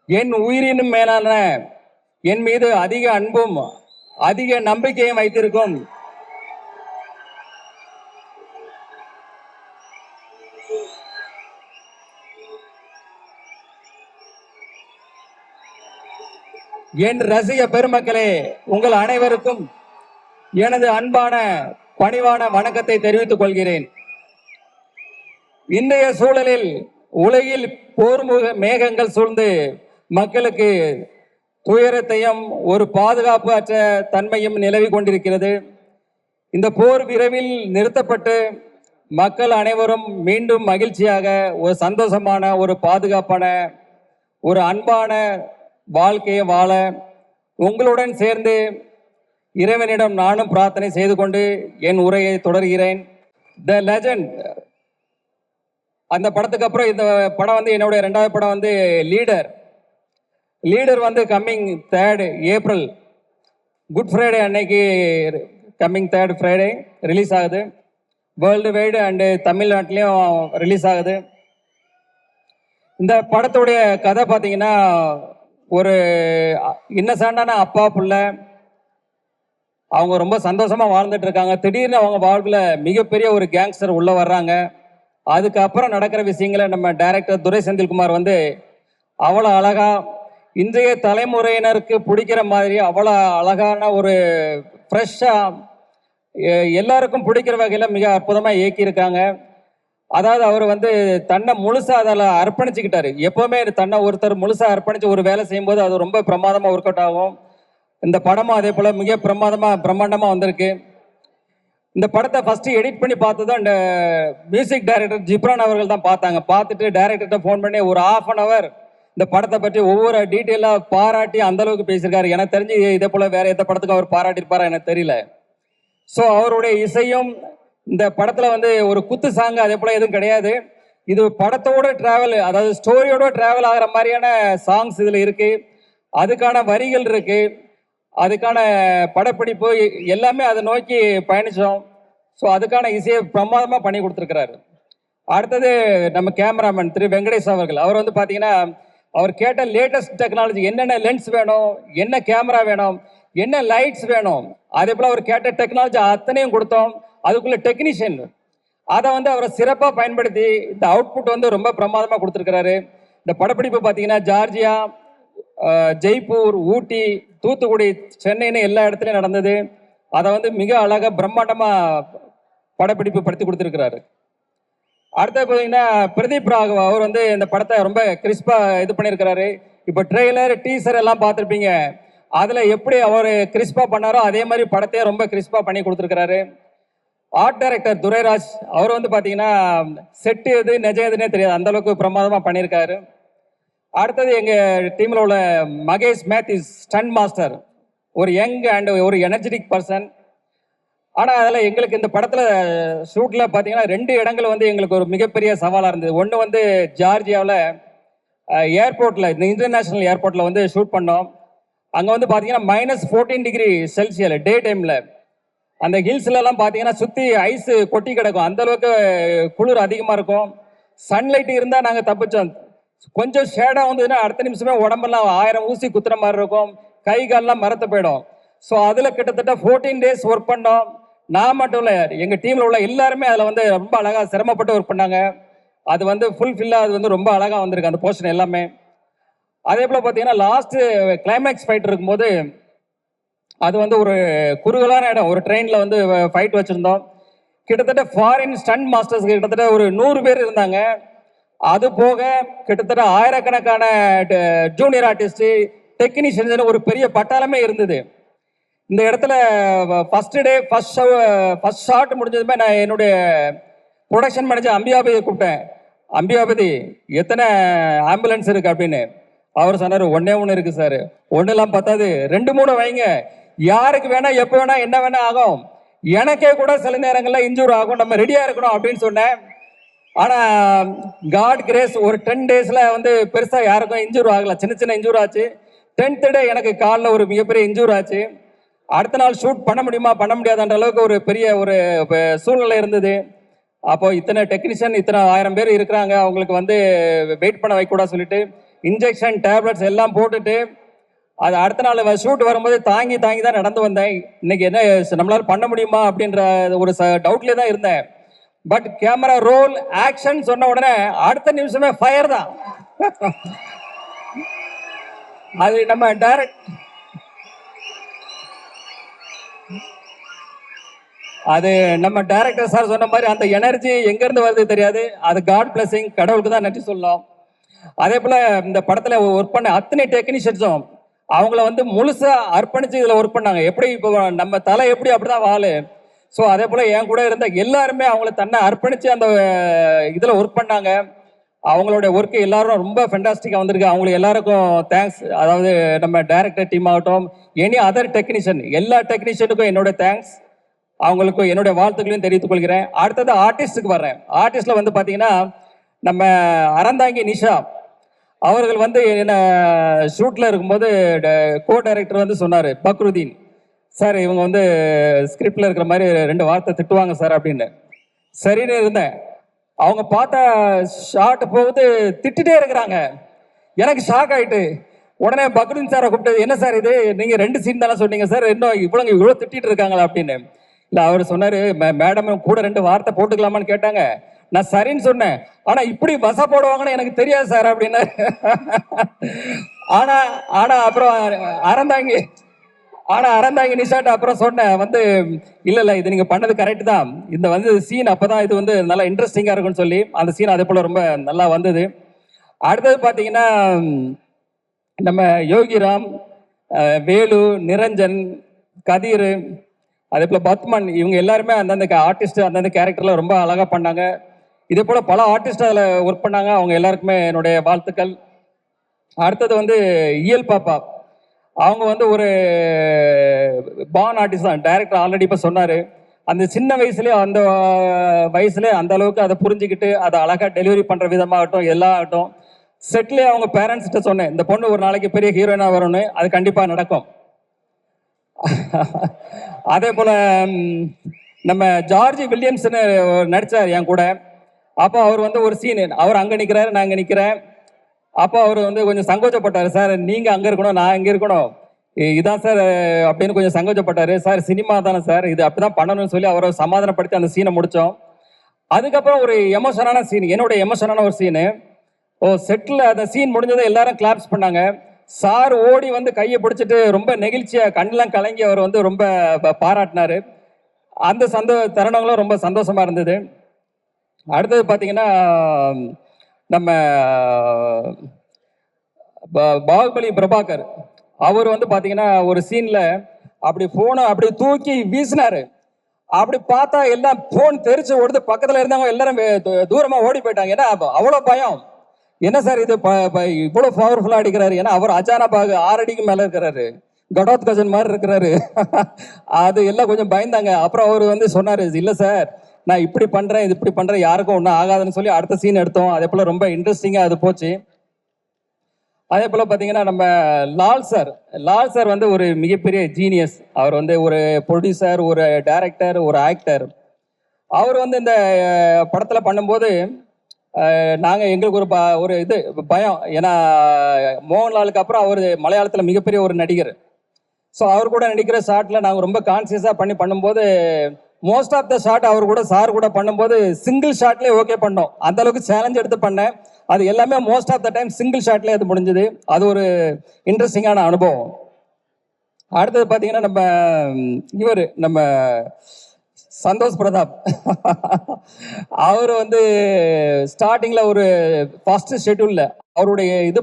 என் உயிரினும் மேலான என் மீது அதிக அன்பும் அதிக நம்பிக்கையும் வைத்திருக்கும் என் ரசிக பெருமக்களே, உங்கள் அனைவருக்கும் எனது அன்பான பணிவான வணக்கத்தை தெரிவித்துக் கொள்கிறேன். இன்றைய சூழலில் உலகில் போர்முக மேகங்கள் சூழ்ந்து மக்களுக்கு துயரத்தையும் ஒரு பாதுகாப்பு அற்ற தன்மையும் நிலவி கொண்டிருக்கிறது. இந்த போர் விரைவில் நிறுத்தப்பட்டு மக்கள் அனைவரும் மீண்டும் மகிழ்ச்சியாக ஒரு சந்தோஷமான ஒரு பாதுகாப்பான ஒரு அன்பான வாழ்க்கையை வாழ உங்களுடன் சேர்ந்து இறைவனிடம் நானும் பிரார்த்தனை செய்து கொண்டு என் உரையை தொடர்கிறேன். த லெஜண்ட் அந்த படத்துக்கு அப்புறம் இந்த படம் வந்து என்னுடைய 2வது படம் வந்து லீடர் வந்து coming 3rd April good Friday அன்னைக்கு கம்மிங் 3rd ஃப்ரைடே ரிலீஸ் ஆகுது. வேர்ல்டு வைடு அண்டு தமிழ்நாட்டிலையும் ரிலீஸ் ஆகுது. இந்த படத்துடைய கதை பார்த்தீங்கன்னா, ஒரு இன்னசென்டான அப்பா பிள்ளை அவங்க ரொம்ப சந்தோஷமா வாழ்ந்துட்டு இருக்காங்க. திடீர்னு அவங்க வாழ்வில் மிகப்பெரிய ஒரு கேங்ஸ்டர் உள்ள வர்றாங்க. அதுக்கப்புறம் நடக்கிற விஷயங்களை நம்ம டைரக்டர் துரை செந்தில்குமார் வந்து அவ்வளோ அழகா இன்றைய தலைமுறையினருக்கு பிடிக்கிற மாதிரி அவ்வளோ அழகான ஒரு ஃப்ரெஷ்ஷாக எல்லாருக்கும் பிடிக்கிற வகையில் மிக அற்புதமாக இயக்கியிருக்காங்க. அதாவது அவர் வந்து தன்னை முழுசாக அதில் அர்ப்பணிச்சுக்கிட்டாரு. எப்போவுமே தன்னை ஒருத்தர் முழுசாக அர்ப்பணித்து ஒரு வேலை செய்யும்போது அது ரொம்ப பிரமாதமாக ஒர்க் அவுட் ஆகும். இந்த படமும் அதே போல் மிக பிரம்மாண்டமாக வந்திருக்கு. இந்த படத்தை ஃபஸ்ட்டு எடிட் பண்ணி பார்த்தது அந்த மியூசிக் டைரக்டர் ஜிப்ரான் அவர்கள் தான் பார்த்தாங்க. பார்த்துட்டு டைரக்டர்கிட்ட ஃபோன் பண்ணி ஒரு 1/2 hour இந்த படத்தை பற்றி ஒவ்வொரு டீட்டெயிலாக பாராட்டி அந்தளவுக்கு பேசியிருக்காரு. எனக்கு தெரிஞ்சு இதே போல் வேறு எந்த படத்துக்கு அவர் பாராட்டியிருப்பாரா எனக்கு தெரியல. ஸோ அவருடைய இசையும் இந்த படத்தில் வந்து ஒரு குத்து சாங்கு அதே போல் எதுவும் கிடையாது. இது படத்தோட ட்ராவல், அதாவது ஸ்டோரியோட ட்ராவல் ஆகிற மாதிரியான சாங்ஸ் இதில் இருக்குது. அதுக்கான வரிகள் இருக்குது, அதுக்கான படப்பிடிப்பு எல்லாமே அதை நோக்கி பயணித்தோம். ஸோ அதுக்கான இசையை பிரமாதமாக பண்ணி கொடுத்துருக்கிறாரு. அடுத்தது நம்ம கேமராமேன் திரு வெங்கடேஷ் அவர்கள். அவர் வந்து பார்த்தீங்கன்னா, அவர் கேட்ட லேட்டஸ்ட் டெக்னாலஜி, என்னென்ன லென்ஸ் வேணும், என்ன கேமரா வேணும், என்ன லைட்ஸ் வேணும், அதே போல் அவர் கேட்ட டெக்னாலஜி அத்தனையும் கொடுத்தோம். அதுக்குள்ள டெக்னீஷியன் அதை வந்து அவரை சிறப்பாக பயன்படுத்தி இந்த அவுட்புட் வந்து ரொம்ப பிரமாதமாக கொடுத்துருக்கிறாரு. இந்த படப்பிடிப்பு பார்த்தீங்கன்னா ஜார்ஜியா, ஜெய்ப்பூர், ஊட்டி, தூத்துக்குடி, சென்னைன்னு எல்லா இடத்துலையும் நடந்தது. அதை வந்து மிக அழகாக பிரம்மாண்டமாக படப்பிடிப்பு படுத்தி கொடுத்துருக்கிறாரு. அடுத்தது பார்த்தீங்கன்னா பிரதீப் ராகவ் அவர் வந்து இந்த படத்தை ரொம்ப கிறிஸ்பாக இது பண்ணியிருக்கிறாரு. இப்போ ட்ரெய்லர் டீசர் எல்லாம் பார்த்துருப்பீங்க. அதில் எப்படி அவர் கிறிஸ்பாக பண்ணாரோ அதே மாதிரி படத்தையே ரொம்ப கிறிஸ்பாக பண்ணி கொடுத்துருக்கிறாரு. ஆர்ட் டைரக்டர் துரைராஜ் அவர் வந்து பார்த்தீங்கன்னா செட்டு எது நிஜ எதுன்னே தெரியாது, அந்தளவுக்கு பிரமாதமாக பண்ணியிருக்காரு. அடுத்தது எங்கள் டீமில் உள்ள மகேஷ் மேத்யூஸ் ஸ்டண்ட் மாஸ்டர், ஒரு யங் அண்ட் ஒரு எனர்ஜெட்டிக் பர்சன். ஆனால் அதில் எங்களுக்கு இந்த படத்தில் ஷூட்டில் பார்த்தீங்கன்னா 2 இடங்கள் வந்து எங்களுக்கு ஒரு மிகப்பெரிய சவாலாக இருந்தது. ஒன்று வந்து ஜார்ஜியாவில் ஏர்போர்ட்டில், இந்த இன்டர்நேஷ்னல் ஏர்போர்ட்டில் வந்து ஷூட் பண்ணோம். அங்கே வந்து பார்த்தீங்கன்னா -14 டிகிரி செல்சியஸ் டே டைமில். அந்த ஹில்ஸ்லலாம் பார்த்தீங்கன்னா சுற்றி ஐஸு கொட்டி கிடக்கும், அந்தளவுக்கு குளிர் அதிகமாக இருக்கும். சன்லைட் இருந்தால் நாங்கள் தப்பிச்சோம். கொஞ்சம் ஷேடாக வந்ததுன்னா அடுத்த நிமிஷமே உடம்பெல்லாம் 1000 ஊசி குத்துற மாதிரி இருக்கும், கை கால்லாம் மரத்து போயிடும். ஸோ அதில் கிட்டத்தட்ட 14 days ஒர்க் பண்ணோம். நான் மட்டும் இல்லை, எங்கள் டீமில் உள்ள எல்லாருமே அதில் வந்து ரொம்ப அழகாக சிரமப்பட்டு ஒர்க் பண்ணாங்க. அது வந்து ஃபுல்ஃபில்லாக அது வந்து ரொம்ப அழகாக வந்திருக்கு அந்த போர்ஷன் எல்லாமே. அதே போல் பார்த்தீங்கன்னா லாஸ்ட்டு கிளைமேக்ஸ் ஃபைட் இருக்கும்போது அது வந்து ஒரு குறுகலான இடம், ஒரு ட்ரெயினில் வந்து ஃபைட் வச்சுருந்தோம். கிட்டத்தட்ட ஃபாரின் ஸ்டண்ட் மாஸ்டர்ஸ் கிட்டத்தட்ட ஒரு 100 பேர் இருந்தாங்க. அது போக கிட்டத்தட்ட ஆயிரக்கணக்கான ஜூனியர் ஆர்டிஸ்ட்டு, டெக்னீஷியன்ஸ், ஒரு பெரிய பட்டாளமே இருந்தது. இந்த இடத்துல ஃபர்ஸ்ட் டே ஃபர்ஸ்ட் ஷாட் முடிஞ்சதுமே நான் என்னுடைய ப்ரொடக்ஷன் மேனேஜர் அம்பியாபதியை கூப்பிட்டேன். அம்பியாபதி, எத்தனை ஆம்புலன்ஸ் இருக்குது அப்படின்னு. அவர் சொன்னார், 1 இருக்குது சார். 1 பத்தாது, 2-3 வைங்க, யாருக்கு வேணா எப்போ வேணா என்ன வேணா ஆகும், எனக்கே கூட சில நேரங்களில் இன்ஜூர் ஆகும், நம்ம ரெடியாக இருக்கணும் அப்படின்னு சொன்னேன். ஆனால் காட் கிரேஸ், ஒரு 10 daysல வந்து பெருசாக யாருக்கும் இன்ஜூர் ஆகலை, சின்ன சின்ன இன்ஜூர் ஆச்சு. 10th day எனக்கு காலில் ஒரு மிகப்பெரிய இன்ஜூர் ஆச்சு. அடுத்த நாள் ஷூட் பண்ண முடியுமா பண்ண முடியாதுன்ற அளவுக்கு ஒரு பெரிய ஒரு சூழ்நிலை இருந்தது. அப்போ இத்தனை டெக்னீஷியன், இத்தனை 1000 பேர் இருக்கிறாங்க, அவங்களுக்கு வந்து வெயிட் பண்ண வைக்கூடாது சொல்லிட்டு இன்ஜெக்ஷன் டேப்லெட்ஸ் எல்லாம் போட்டுட்டு அது அடுத்த நாள் ஷூட் வரும்போது தாங்கி தாங்கி தான் நடந்து வந்தேன். இன்னைக்கு என்ன நம்மளால பண்ண முடியுமா அப்படின்ற ஒரு டவுட்லேயே தான் இருந்தேன். பட் கேமரா ரோல் ஆக்ஷன் சொன்ன உடனே அடுத்த நிமிஷமே ஃபயர் தான். அது நம்ம டைரக்டர் சார் சொன்ன மாதிரி அந்த எனர்ஜி எங்க இருந்து வருது தெரியாது. அது காட் பிளஸிங், கடவுளுக்கு தான் நன்றி சொல்லலாம். அதே போல இந்த படத்துல ஒர்க் பண்ண அத்தனை டெக்னீஷியன்ஸும் அவங்கள வந்து முழுசா அர்ப்பணிச்சு இதுல ஒர்க் பண்ணாங்க. எப்படி இப்போ நம்ம தலை எப்படி அப்படிதான் வாழு. ஸோ அதே போல என் கூட இருந்த எல்லாருமே அவங்கள தன்னை அர்ப்பணிச்சு அந்த இதுல ஒர்க் பண்ணாங்க. அவங்களோட ஒர்க்கு எல்லாரும் ரொம்ப ஃபென்டாஸ்டிக்காக வந்திருக்கு. அவங்களுக்கு எல்லாருக்கும் தேங்க்ஸ். அதாவது நம்ம டைரக்டர் டீம் ஆகட்டும், எனி அதர் டெக்னீஷியன், எல்லா டெக்னீஷியனுக்கும் என்னோட தேங்க்ஸ். அவங்களுக்கும் என்னுடைய வாழ்த்துக்களையும் தெரிவித்துக் கொள்கிறேன். அடுத்தது ஆர்டிஸ்டுக்கு வர்றேன். ஆர்டிஸ்ட்ல வந்து பார்த்தீங்கன்னா நம்ம அறந்தாங்கி நிஷா அவர்கள் வந்து என்ன ஷூட்டில் இருக்கும்போது கோ டைரக்டர் வந்து சொன்னார், பக்ருதீன் சார் இவங்க வந்து ஸ்கிரிப்டில் இருக்கிற மாதிரி 2 வார்த்தை திட்டுவாங்க சார் அப்படின்னு. சரின்னு இருந்தேன். அவங்க பார்த்த ஷார்ட் போகுது திட்டுட்டே இருக்கிறாங்க. எனக்கு ஷாக் ஆகிட்டு உடனே பக்ருதீன் சாரை கூப்பிட்டு, என்ன சார் இது, நீங்கள் 2 சீன் தானே சொன்னீங்க சார், இன்னும் இவ்வளோ திட்டிட்டு இருக்காங்களா அப்படின்னு. இல்லை அவர் சொன்னார், மேடம் கூட 2 வார்த்தை போட்டுக்கலாமான்னு கேட்டாங்க. நான் சரின்னு சொன்னேன். ஆனா இப்படி பச போடுவாங்கன்னு எனக்கு தெரியாது சார் அப்படின்னு. ஆனா அப்புறம் அறந்தாங்கி நிஷாட்ட அப்புறம் சொன்னேன் வந்து, இல்ல இது நீங்க பண்ணது கரெக்ட் தான், இந்த வந்து சீன் அப்பதான் இது வந்து நல்லா இன்ட்ரெஸ்டிங்கா இருக்கும்னு சொல்லி அந்த சீன் அதே போல ரொம்ப நல்லா வந்தது. அடுத்தது பாத்தீங்கன்னா நம்ம யோகிராம், வேலு, நிரஞ்சன், கதிர், அதே போல பத்மன், இவங்க எல்லாருமே அந்தந்த ஆர்டிஸ்ட் அந்தந்த கேரக்டர்ல ரொம்ப அழகா பண்ணாங்க. இதே போல பல ஆர்டிஸ்ட் அதில் ஒர்க் பண்ணாங்க. அவங்க எல்லாருக்குமே என்னுடைய வாழ்த்துக்கள். அடுத்தது வந்து இயல் பாப்பா, அவங்க வந்து ஒரு பார்ன் ஆர்டிஸ்ட் தான். டைரக்டர் ஆல்ரெடி இப்போ சொன்னார், அந்த சின்ன வயசுலேயே அந்த வயசுலேயே அந்த அளவுக்கு அதை புரிஞ்சுக்கிட்டு அதை அழகாக டெலிவரி பண்ணுற விதமாகட்டும் எல்லாம் ஆகட்டும். செட்லேயே அவங்க பேரண்ட்ஸ்கிட்ட சொன்னேன், இந்த பொண்ணு ஒரு நாளைக்கு பெரிய ஹீரோயினாக வரும்னு. அது கண்டிப்பாக நடக்கும். அதே போல் நம்ம ஜார்ஜ் வில்லியம்ஸ்னு நடித்தார் என் கூட. அப்போ அவர் வந்து ஒரு சீனு, அவர் அங்கே நிற்கிறாரு, நான் இங்கே நிற்கிறேன். அப்போ அவர் வந்து கொஞ்சம் சங்கோச்சப்பட்டார், சார் நீங்கள் அங்கே இருக்கணும் நான் இங்கே இருக்கணும் இதான் சார் அப்படின்னு கொஞ்சம் சங்கோச்சப்பட்டார். சார் சினிமா தானே சார், இது அப்படி தான் பண்ணணும்னு சொல்லி அவரை சமாதானப்படுத்தி அந்த சீனை முடித்தோம். அதுக்கப்புறம் ஒரு எமோஷனான சீன், என்னோட எமோஷனான ஒரு சீனு. செட்டில் அந்த சீன் முடிஞ்சதை எல்லாரும் கிளாப்ஸ் பண்ணாங்க. சார் ஓடி வந்து கையை பிடிச்சிட்டு ரொம்ப நெகிழ்ச்சியாக கண்ணெலாம் கலங்கி அவர் வந்து ரொம்ப பாராட்டினார். அந்த தருணங்களும் ரொம்ப சந்தோஷமா இருந்தது. அடுத்தது பார்த்தீங்கன்னா நம்ம பாகுபலி பிரபாகர், அவர் வந்து பார்த்தீங்கன்னா ஒரு சீனில் அப்படி ஃபோனை அப்படி தூக்கி வீசினாரு. அப்படி பார்த்தா எல்லாம் ஃபோன் தெரிச்சு ஓடுது. பக்கத்தில் இருந்தவங்க எல்லாரும் தூரமாக ஓடி போயிட்டாங்க. ஏன்னா அவ்வளோ பயம். என்ன சார் இது இவ்வளோ பவர்ஃபுல்லாக அடிக்கிறாரு. ஏன்னா அவர் அஜானா பாகு 6 அடிக்கு மேலே இருக்கிறாரு, கடோத் கஜன் மாதிரி இருக்கிறாரு. அது எல்லாம் கொஞ்சம் பயந்தாங்க. அப்புறம் அவர் வந்து சொன்னார், இல்லை சார் நான் இப்படி பண்ணுறேன் இது இப்படி பண்ணுறேன் யாருக்கும் ஒன்றும் ஆகாதுன்னு சொல்லி அடுத்த சீன் எடுத்தோம். அதே போல் ரொம்ப இன்ட்ரெஸ்டிங்காக அது போச்சு. அதே போல் பார்த்தீங்கன்னா நம்ம லால் சார் வந்து ஒரு மிகப்பெரிய ஜீனியஸ். அவர் வந்து ஒரு ப்ரொடியூசர், ஒரு டைரக்டர், ஒரு ஆக்டர். அவர் வந்து இந்த படத்தில் பண்ணும்போது நாங்கள் எங்களுக்கு ஒரு இது பயம். ஏன்னா மோகன்லாலுக்கு அப்புறம் அவர் மலையாளத்தில் மிகப்பெரிய ஒரு நடிகர். ஸோ அவர் கூட நடிக்கிற ஷாட்டில் நாங்கள் ரொம்ப கான்சியஸாக பண்ணும்போது மோஸ்ட் ஆஃப் த ஷாட் அவர் கூட சார் கூட பண்ணும்போது சிங்கிள் ஷாட்லேயே ஓகே பண்ணோம். அந்த அளவுக்கு சேலஞ்ச் எடுத்து பண்ணேன். அது எல்லாமே most of the time single ஷாட்லேயே அது முடிஞ்சது. அது ஒரு இன்ட்ரெஸ்டிங்கான அனுபவம். அடுத்தது பார்த்தீங்கன்னா நம்ம சந்தோஷ் பிரதாப், அவர் வந்து ஸ்டார்டிங்கில் ஒரு ஃபர்ஸ்ட் ஷெட்யூலில் அவருடைய இது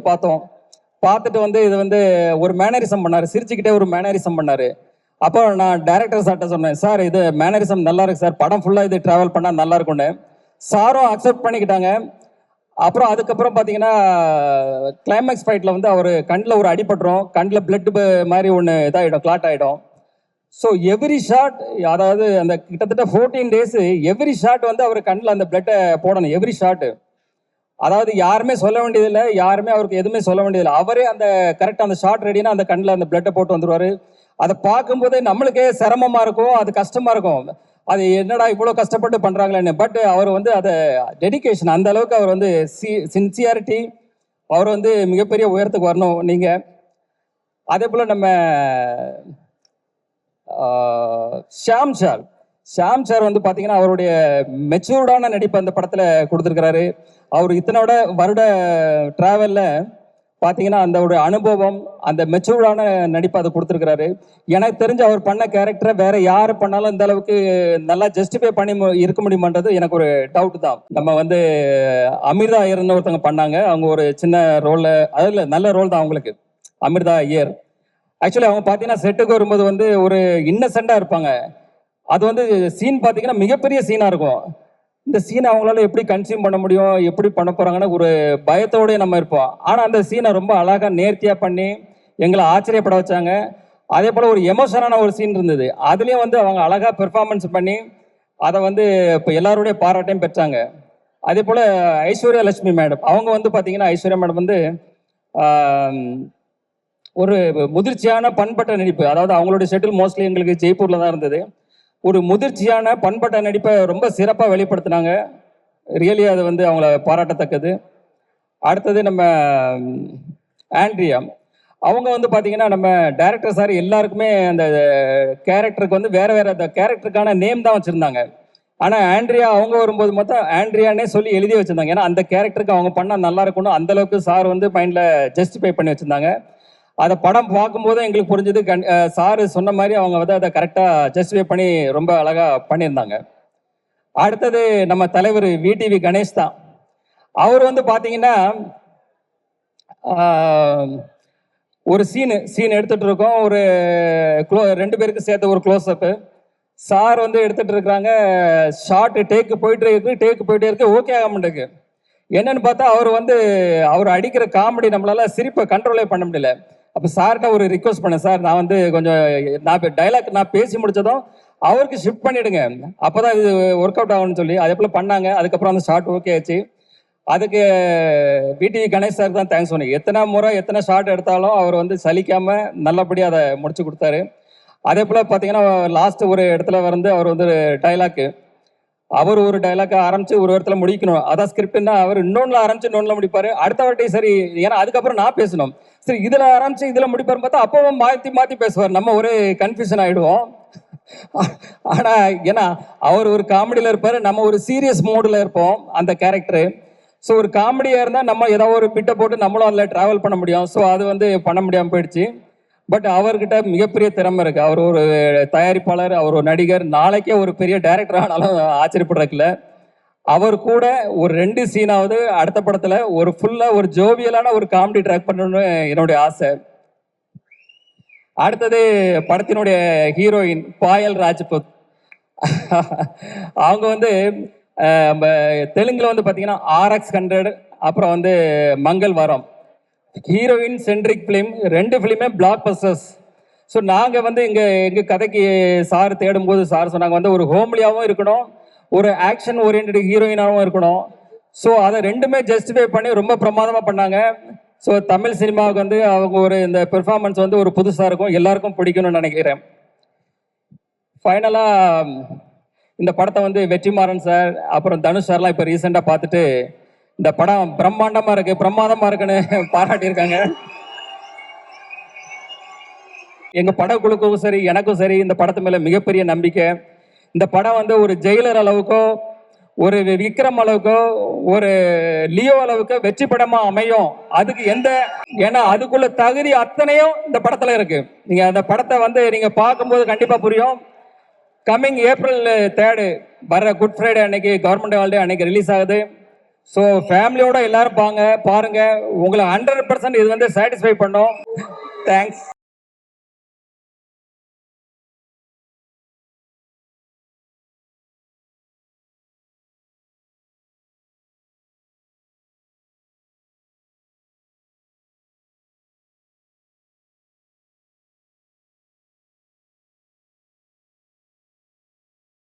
பார்த்துட்டு வந்து இது வந்து ஒரு மேனரிசம் பண்ணார், சிரிச்சுக்கிட்டே ஒரு மேனரிசம் பண்ணார். அப்போ நான் டைரக்டர் சார்ட்ட சொன்னேன், சார் இது மேனரிசம் நல்லா இருக்கு சார், படம் ஃபுல்லாக இது ட்ராவல் பண்ணால் நல்லா இருக்கும்னு. சாரும் அக்செப்ட் பண்ணிக்கிட்டாங்க. அப்புறம் அதுக்கப்புறம் பார்த்தீங்கன்னா கிளைமேக்ஸ் ஃபைட்டில் வந்து அவர் கண்ணில் ஒரு அடிபட்டுரும், கண்ணில் பிளட் மாதிரி ஒன்று இதாகிடும், கிளாட் ஆகிடும். ஸோ எவ்ரி ஷாட், அதாவது அந்த கிட்டத்தட்ட 14 days எவ்ரி ஷாட் வந்து அவர் கண்ணில் அந்த பிளட்டை போடணும், எவ்ரி ஷாட்டு. அதாவது யாருமே சொல்ல வேண்டியதில்லை, யாருமே அவருக்கு எதுவுமே சொல்ல வேண்டியதில்லை. அவரே அந்த கரெக்டாக அந்த ஷாட் ரெடினா அந்த கண்ணில் அந்த பிளட்டை போட்டு வந்துடுவார். அதை பார்க்கும்போதே நம்மளுக்கே சிரமமாக இருக்கும், அது கஷ்டமாக இருக்கும். அது என்னடா இவ்வளோ கஷ்டப்பட்டு பண்ணுறாங்களேன்னு. பட் அவர் வந்து அதை டெடிக்கேஷன், அந்த அளவுக்கு அவர் வந்து சின்சியாரிட்டி, அவர் வந்து மிகப்பெரிய உயரத்துக்கு வரணும் நீங்க. அதே போல நம்ம ஷாம் சார் வந்து பாத்தீங்கன்னா அவருடைய மெச்சூர்டான நடிப்பு அந்த படத்துல கொடுத்துருக்கிறாரு. அவர் இத்தனோட வருட டிராவல்ல பாத்தீங்கன்னா அந்த ஒரு அனுபவம், அந்த மெச்சூர்டான நடிப்பு அதை கொடுத்துருக்கிறாரு. எனக்கு தெரிஞ்சு அவர் பண்ண கேரக்டரை வேற யாரு பண்ணாலும் இந்த அளவுக்கு நல்லா ஜஸ்டிஃபை பண்ணி இருக்க முடியுமான்றது எனக்கு ஒரு டவுட் தான். நம்ம வந்து அமிர்தா ஐயர்னு ஒருத்தவங்க பண்ணாங்க. அவங்க ஒரு சின்ன ரோல்ல, அதுல நல்ல ரோல் தான் அவங்களுக்கு, அமிர்தா ஐயர். ஆக்சுவலி அவங்க பார்த்தீங்கன்னா செட்டுக்கு வரும்போது வந்து ஒரு இன்னசென்ட்டாக இருப்பாங்க. அது வந்து சீன் பார்த்தீங்கன்னா மிகப்பெரிய சீனாக இருக்கும். இந்த சீனை அவங்களால எப்படி கன்சியூம் பண்ண முடியும், எப்படி பண்ண போகிறாங்கன்னு ஒரு பயத்தோடய நம்ம இருப்போம். ஆனால் அந்த சீனை ரொம்ப அழகாக நேர்த்தியாக பண்ணி எங்களை ஆச்சரியப்பட வச்சாங்க. அதே போல் ஒரு எமோஷனான ஒரு சீன் இருந்தது. அதுலேயும் வந்து அவங்க அழகாக பெர்ஃபார்மன்ஸ் பண்ணி அதை வந்து இப்போ எல்லாருடைய பாராட்டையும் பெற்றாங்க. அதே போல் ஐஸ்வர்யா லட்சுமி மேடம், அவங்க வந்து பார்த்தீங்கன்னா ஐஸ்வர்யா மேடம் வந்து ஒரு முதிர்ச்சியான பண்பட்ட நடிப்பு, அதாவது அவங்களுடைய ஷெட்டில் மோஸ்ட்லி எங்களுக்கு ஜெய்ப்பூர்ல தான் இருந்தது. ஒரு முதிர்ச்சியான பண்பட்ட நடிப்பை ரொம்ப சிறப்பாக வெளிப்படுத்தினாங்க. ரியலி அது வந்து அவங்கள பாராட்டத்தக்கது. அடுத்தது நம்ம ஆண்ட்ரியா, அவங்க வந்து பார்த்தீங்கன்னா நம்ம டைரக்டர் சார் எல்லாருக்குமே அந்த கேரக்டருக்கு வந்து வேற வேற அந்த கேரக்டருக்கான நேம் தான் வச்சுருந்தாங்க. ஆனால் ஆண்ட்ரியா அவங்க வரும்போது மொத்தம் ஆண்ட்ரியானே சொல்லி எழுதி வச்சுருந்தாங்க. ஏன்னா அந்த கேரக்டருக்கு அவங்க பண்ணால் நல்லா இருக்கணும், அந்தளவுக்கு சார் வந்து மைண்டில் ஜஸ்டிஃபை பண்ணி வச்சுருந்தாங்க. அதை படம் பார்க்கும்போது எங்களுக்கு புரிஞ்சது. சாரு சொன்ன மாதிரி அவங்க வந்து அதை கரெக்டாக ஜஸ்டிஃபை பண்ணி ரொம்ப அழகாக பண்ணியிருந்தாங்க. அடுத்தது நம்ம தலைவர் விடிவி கணேஷ் தான். அவர் வந்து பார்த்தீங்கன்னா ஒரு சீன் எடுத்துட்டு இருக்கோம். ஒரு ரெண்டு பேருக்கு சேர்த்த ஒரு க்ளோஸ்அப்பு. சார் வந்து எடுத்துட்டு இருக்கிறாங்க. ஷார்ட் டேக்கு போயிட்டே இருக்கு, ஓகே ஆக மாட்டேங்குது. என்னன்னு பார்த்தா அவர் அடிக்கிற காமெடி நம்மளால சிரிப்பை கண்ட்ரோலே பண்ண முடியல. அப்போ சார்கிட்ட ஒரு ரிக்வஸ்ட் பண்ணேன், சார் நான் வந்து கொஞ்சம் டைலாக் நான் பேசி முடிச்சதும் அவருக்கு ஷிஃப்ட் பண்ணிடுங்க, அப்போதான் இது ஒர்க் அவுட் ஆகும்னு சொல்லி அதே போல் பண்ணாங்க. அதுக்கப்புறம் அந்த ஷார்ட் ஓகே ஆச்சு. அதுக்கு விடிவி கணேஷ் சார் தான் தேங்க்ஸ் சொன்னேன். எத்தனை ஷார்ட் எடுத்தாலும் அவர் வந்து சலிக்காம நல்லபடியாக அதை முடிச்சு கொடுத்தாரு. அதே போல் பார்த்தீங்கன்னா லாஸ்ட் ஒரு இடத்துல வந்து அவர் வந்து டைலாக்கு, அவர் ஒரு டைலாக ஆரம்பிச்சு ஒரு இடத்துல முடிக்கணும், அதான் ஸ்கிரிப்ட்னா அவர் இன்னொன்னுல ஆரம்பிச்சு இன்னொன்னுல முடிப்பாரு. அடுத்த வாட்டி சரி, ஏன்னா அதுக்கப்புறம் நான் பேசணும், சரி இதுல ஆரம்பிச்சு இதுல முடிப்பாரு பார்த்தா அப்பவும் மாத்தி பேசுவார். நம்ம ஒரு கன்ஃபியூஷன் ஆயிடுவோம். ஆனா ஏன்னா அவர் ஒரு காமெடியில இருப்பாரு, நம்ம ஒரு சீரியஸ் மோட்ல இருப்போம் அந்த கேரக்டரு. ஸோ ஒரு காமெடியா இருந்தா நம்ம ஏதாவது ஒரு பிட்டை போட்டு நம்மளும் அதில் டிராவல் பண்ண முடியும். ஸோ அது வந்து பண்ண முடியாம போயிடுச்சு. பட் அவர்கிட்ட மிகப்பெரிய திறமை இருக்கு. அவர் ஒரு தயாரிப்பாளர், அவர் ஒரு நடிகர், நாளைக்கே ஒரு பெரிய டைரக்டர் ஆனாலும் ஆச்சரியப்படுறதுல. அவர் கூட ஒரு 2 சீனாவது அடுத்த படத்துல ஒரு ஃபுல்லா ஒரு ஜோவியலான ஒரு காமெடி ட்ராக் பண்ணணும்னு என்னுடைய ஆசை. அடுத்தது படத்தினுடைய ஹீரோயின் பாயல் ராஜ்புத். அவங்க வந்து தெலுங்குல வந்து பாத்தீங்கன்னா RX100, அப்புறம் வந்து Mangal Varam, heroine centric film, 2 ஃபிலிமே பிளாக் பஸ்டர்ஸ். ஸோ நாங்கள் வந்து எங்கள் கதைக்கு சார் தேடும்போது சார் சொன்னாங்க வந்து ஒரு ஹோம்லியாகவும் இருக்கணும், ஒரு ஆக்ஷன் ஓரியன்ட் ஹீரோயினாகவும் இருக்கணும். ஸோ அதை ரெண்டுமே ஜஸ்டிஃபை பண்ணி ரொம்ப பிரமாதமாக பண்ணாங்க. ஸோ தமிழ் சினிமாவுக்கு வந்து அவங்க ஒரு இந்த பெர்ஃபார்மன்ஸ் வந்து ஒரு புதுசாக இருக்கும், எல்லாருக்கும் பிடிக்கும்னு நினைக்கிறேன். ஃபைனலாக இந்த படத்தை வந்து வெற்றிமாறன் சார் அப்புறம் தனுஷ் சார்லாம் இப்போ ரீசெண்டாக பார்த்துட்டு இந்த படம் பிரம்மாண்டமாக இருக்கு, பிரமாதமாக இருக்குன்னு பாராட்டியிருக்காங்க. எங்கள் படக்குழுக்கும் சரி எனக்கும் சரி இந்த படத்து மேலே மிகப்பெரிய நம்பிக்கை. இந்த படம் வந்து ஒரு ஜெயிலர் அளவுக்கோ, ஒரு விக்ரம் அளவுக்கோ, ஒரு லியோ அளவுக்கு வெற்றி படமா அமையும். அதுக்கு ஏன்னா அதுக்குள்ள தகுதி அத்தனையும் இந்த படத்துல இருக்கு. நீங்க அந்த படத்தை வந்து நீங்க பார்க்கும்போது கண்டிப்பா புரியும். கம்மிங் April 3 வர்ற குட் ஃப்ரைடே அன்னைக்கு, கவர்மெண்ட் ஹாலிடே அன்னைக்கு ரிலீஸ் ஆகுது. ஸோ ஃபேமிலியோட எல்லாரும் பாருங்க. உங்களை 100% இது வந்து சாட்டிஸ்ஃபை பண்ணும். தேங்க்ஸ்.